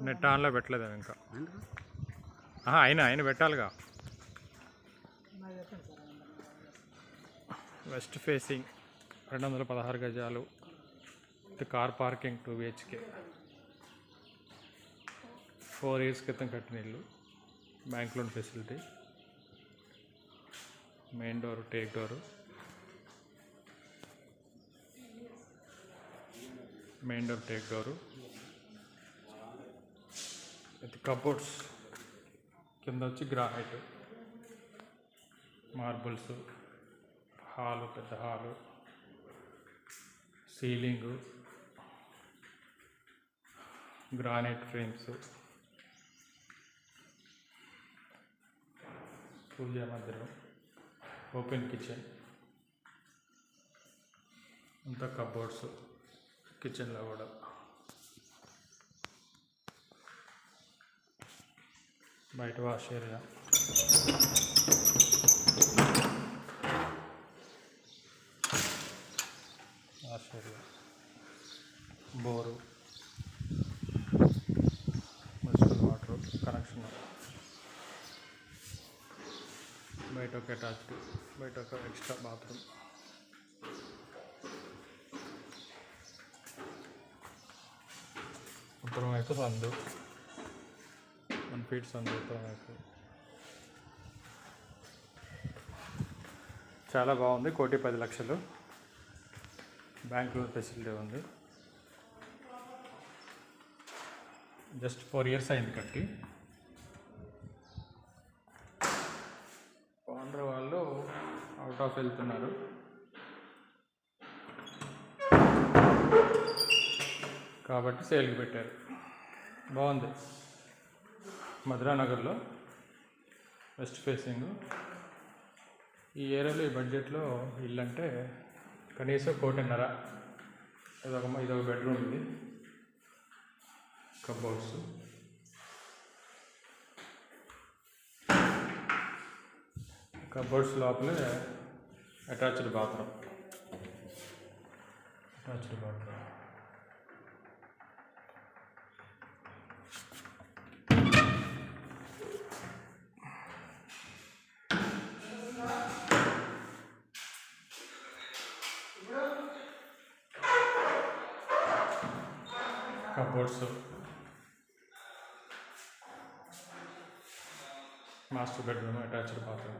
Net ఆన్లో పెట్టలేదు ఇంకా. ఆయన పెట్టాలిగా. వెస్ట్ ఫేసింగ్ 216 గజాలు with car parking 2 BHK. 4 years క్రితం కట్టిన ఇల్లు. Bank loan facility. Main door take door. Main door take door with cupboards. కింద వచ్చి గ్రానైట్, మార్బుల్స్, హాలు, పెద్ద హాలు, సీలింగు, గ్రానైట్ ఫ్రేమ్స్, పూజా మందిరం, ఓపెన్ కిచెన్, అంతా కబోర్డ్స్ కిచెన్లో కూడా. బయట wash area, bore, municipal water connection. బయట ఒక అటాచ్డ్, బయట ఒక ఎక్స్ట్రా బాత్రూమ్. ఉత్తరం వైపు సందు, 1 feet సందు ఉత్తరం వైపు. చాలా బాగుంది. 1,10,00,000 బ్యాంక్ లోన్ ఫెసిలిటీ ఉంది. జస్ట్ 4 years అయింది కట్టి. ఓనర్ వాళ్ళు అవుట్ ఆఫ్ వెళ్తున్నారు. కాబట్టి సేల్కి పెట్టారు. బాగుంది. మధురానగర్లో వెస్ట్ ఫేసింగ్. ఈ ఏరియాలో ఈ బడ్జెట్లో ఇల్లు అంటే కనీసం 1,50,00,000. ఇదొక బెడ్రూమ్ ఇది. కబోర్డ్స్, కబోర్డ్స్ లోపలే attached bathroom. Cupboards, master bedroom, attached bathroom.